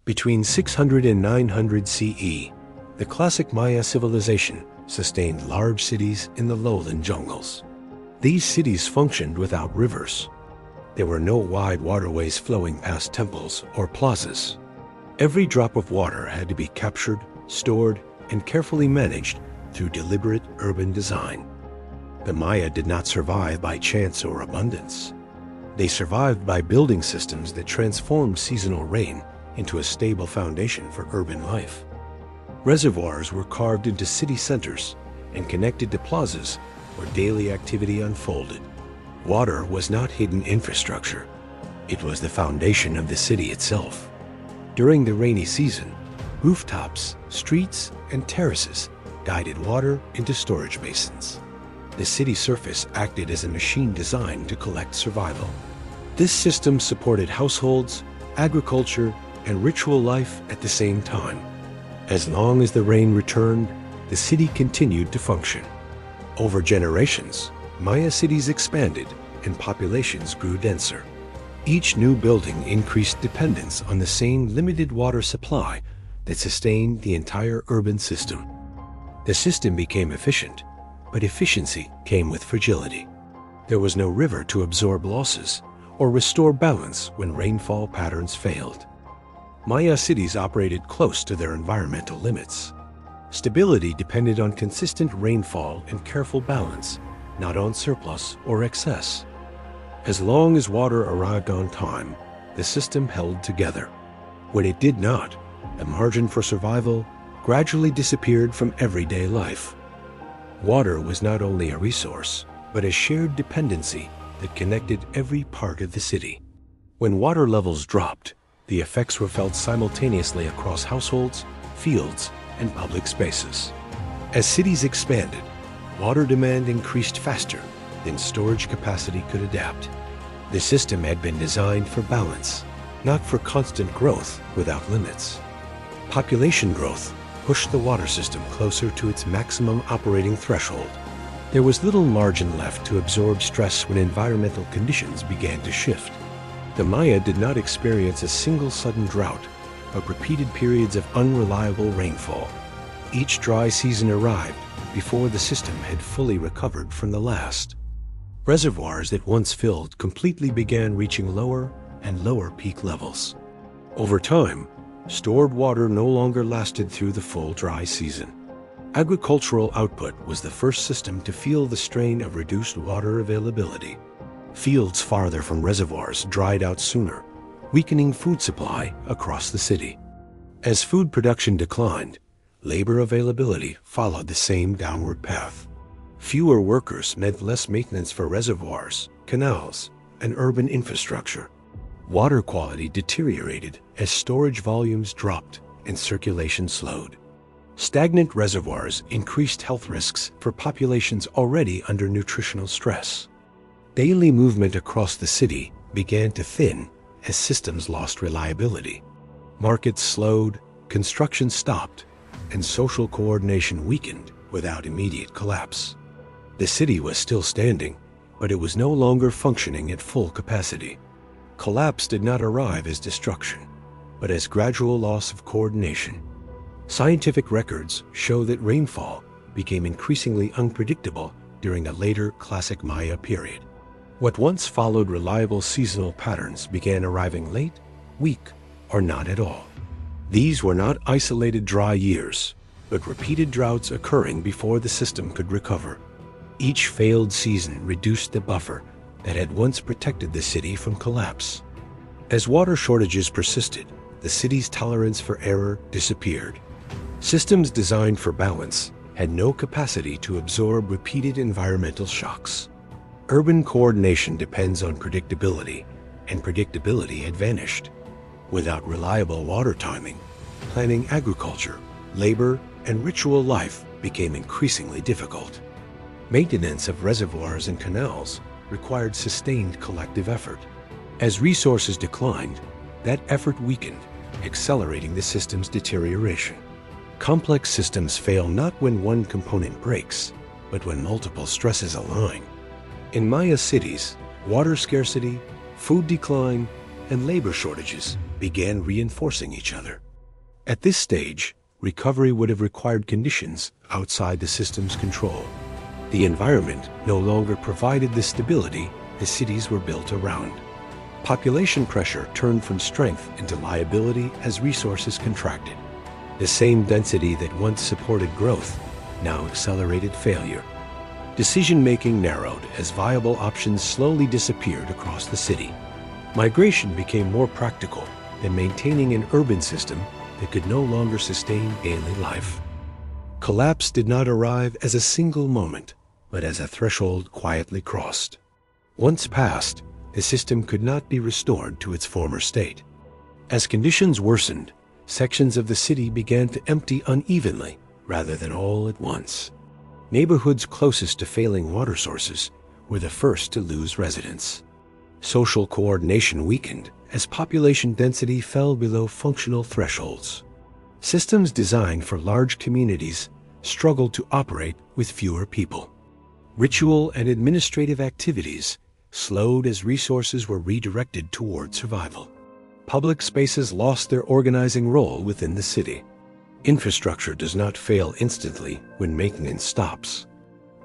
Between 600 and 900 CE, the classic Maya civilization sustained large cities in the lowland jungles. These cities functioned without rivers. There were no wide waterways flowing past temples or plazas. Every drop of water had to be captured, stored, and carefully managed through deliberate urban design. The Maya did not survive by chance or abundance. They survived by building systems that transformed seasonal rain into a stable foundation for urban life. Reservoirs were carved into city centers and connected to plazas where daily activity unfolded. Water was not hidden infrastructure. It was the foundation of the city itself. During the rainy season, rooftops, streets, and terraces guided water into storage basins. The city surface acted as a machine designed to collect survival. This system supported households, agriculture, and ritual life at the same time. As long as the rain returned, the city continued to function. Over generations, Maya cities expanded and populations grew denser. Each new building increased dependence on the same limited water supply that sustained the entire urban system. The system became efficient, but efficiency came with fragility. There was no river to absorb losses or restore balance when rainfall patterns failed. Maya cities operated close to their environmental limits. Stability depended on consistent rainfall and careful balance, not on surplus or excess. As long as water arrived on time, the system held together. When it did not, the margin for survival gradually disappeared from everyday life. Water was not only a resource, but a shared dependency that connected every part of the city. When water levels dropped, the effects were felt simultaneously across households, fields, and public spaces. As cities expanded, water demand increased faster than storage capacity could adapt. The system had been designed for balance, not for constant growth without limits. Population growth pushed the water system closer to its maximum operating threshold. There was little margin left to absorb stress when environmental conditions began to shift. The Maya did not experience a single sudden drought, but repeated periods of unreliable rainfall. Each dry season arrived before the system had fully recovered from the last. Reservoirs that once filled completely began reaching lower and lower peak levels. Over time, stored water no longer lasted through the full dry season. Agricultural output was the first system to feel the strain of reduced water availability. Fields farther from reservoirs dried out sooner, weakening food supply across the city. As food production declined, labor availability followed the same downward path. Fewer workers meant less maintenance for reservoirs, canals, and urban infrastructure. Water quality deteriorated as storage volumes dropped and circulation slowed. Stagnant reservoirs increased health risks for populations already under nutritional stress. Daily movement across the city began to thin as systems lost reliability. Markets slowed, construction stopped, and social coordination weakened without immediate collapse. The city was still standing, but it was no longer functioning at full capacity. Collapse did not arrive as destruction, but as gradual loss of coordination. Scientific records show that rainfall became increasingly unpredictable during the later classic Maya period. What once followed reliable seasonal patterns began arriving late, weak, or not at all. These were not isolated dry years, but repeated droughts occurring before the system could recover. Each failed season reduced the buffer that had once protected the city from collapse. As water shortages persisted, the city's tolerance for error disappeared. Systems designed for balance had no capacity to absorb repeated environmental shocks. Urban coordination depends on predictability, and predictability had vanished. Without reliable water timing, planning agriculture, labor, and ritual life became increasingly difficult. Maintenance of reservoirs and canals required sustained collective effort. As resources declined, that effort weakened, accelerating the system's deterioration. Complex systems fail not when one component breaks, but when multiple stresses align. In Maya cities, water scarcity, food decline, and labor shortages began reinforcing each other. At this stage, recovery would have required conditions outside the system's control. The environment no longer provided the stability the cities were built around. Population pressure turned from strength into liability as resources contracted. The same density that once supported growth now accelerated failure. Decision-making narrowed as viable options slowly disappeared across the city. Migration became more practical than maintaining an urban system that could no longer sustain daily life. Collapse did not arrive as a single moment, but as a threshold quietly crossed. Once passed, the system could not be restored to its former state. As conditions worsened, sections of the city began to empty unevenly rather than all at once. Neighborhoods closest to failing water sources were the first to lose residents. Social coordination weakened as population density fell below functional thresholds. Systems designed for large communities struggled to operate with fewer people. Ritual and administrative activities slowed as resources were redirected toward survival. Public spaces lost their organizing role within the city. Infrastructure does not fail instantly when maintenance stops.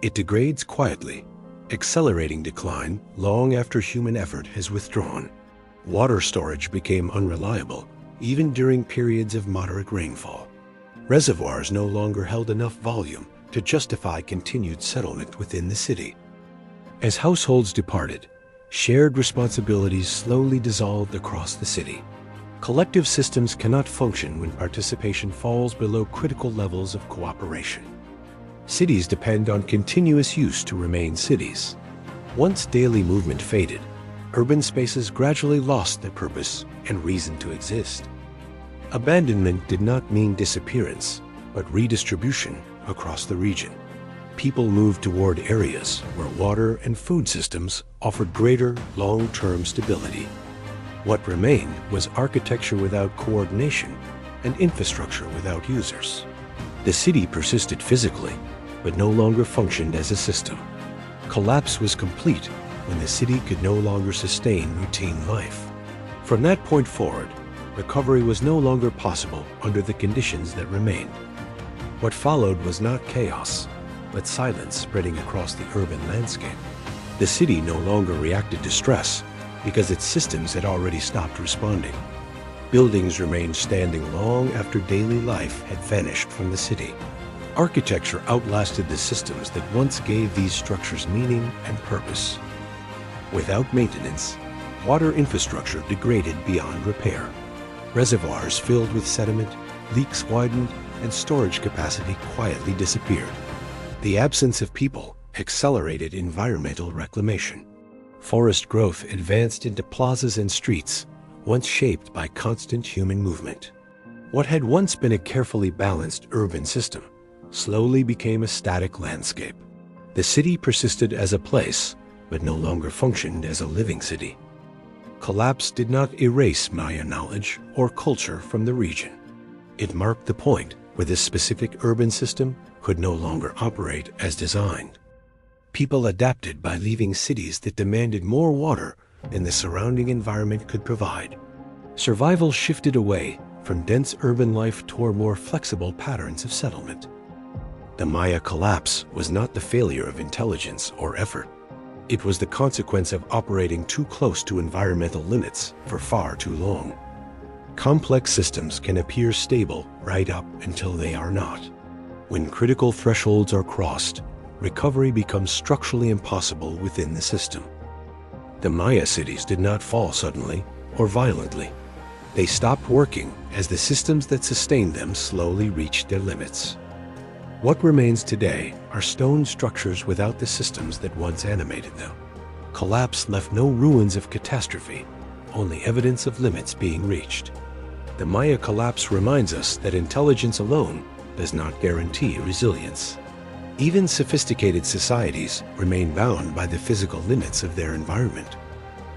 It degrades quietly, accelerating decline long after human effort has withdrawn. Water storage became unreliable, even during periods of moderate rainfall. Reservoirs no longer held enough volume to justify continued settlement within the city. As households departed, shared responsibilities slowly dissolved across the city. Collective systems cannot function when participation falls below critical levels of cooperation. Cities depend on continuous use to remain cities. Once daily movement faded, urban spaces gradually lost their purpose and reason to exist. Abandonment did not mean disappearance, but redistribution across the region. People moved toward areas where water and food systems offered greater long-term stability. What remained was architecture without coordination and infrastructure without users. The city persisted physically, but no longer functioned as a system. Collapse was complete when the city could no longer sustain routine life. From that point forward, recovery was no longer possible under the conditions that remained. What followed was not chaos, but silence spreading across the urban landscape. The city no longer reacted to stress because its systems had already stopped responding. Buildings remained standing long after daily life had vanished from the city. Architecture outlasted the systems that once gave these structures meaning and purpose. Without maintenance, water infrastructure degraded beyond repair. Reservoirs filled with sediment, leaks widened, and storage capacity quietly disappeared. The absence of people accelerated environmental reclamation. Forest growth advanced into plazas and streets, once shaped by constant human movement. What had once been a carefully balanced urban system slowly became a static landscape. The city persisted as a place, but no longer functioned as a living city. Collapse did not erase Maya knowledge or culture from the region. It marked the point where this specific urban system could no longer operate as designed. People adapted by leaving cities that demanded more water than the surrounding environment could provide. Survival shifted away from dense urban life toward more flexible patterns of settlement. The Maya collapse was not the failure of intelligence or effort. It was the consequence of operating too close to environmental limits for far too long. Complex systems can appear stable right up until they are not. When critical thresholds are crossed, recovery becomes structurally impossible within the system. The Maya cities did not fall suddenly or violently. They stopped working as the systems that sustained them slowly reached their limits. What remains today are stone structures without the systems that once animated them. Collapse left no ruins of catastrophe, only evidence of limits being reached. The Maya collapse reminds us that intelligence alone does not guarantee resilience. Even sophisticated societies remain bound by the physical limits of their environment.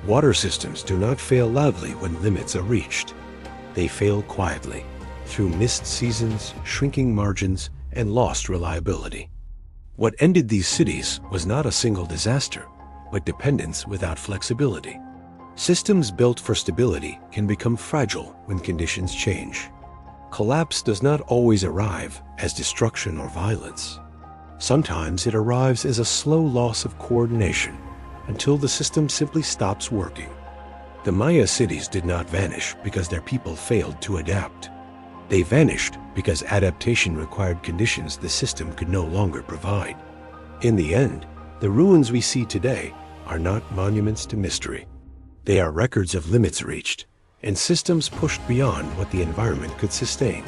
Water systems do not fail loudly when limits are reached. They fail quietly, through missed seasons, shrinking margins, and lost reliability. What ended these cities was not a single disaster, but dependence without flexibility. Systems built for stability can become fragile when conditions change. Collapse does not always arrive as destruction or violence. Sometimes it arrives as a slow loss of coordination until the system simply stops working. The Maya cities did not vanish because their people failed to adapt. They vanished because adaptation required conditions the system could no longer provide. In the end, the ruins we see today are not monuments to mystery. They are records of limits reached and systems pushed beyond what the environment could sustain.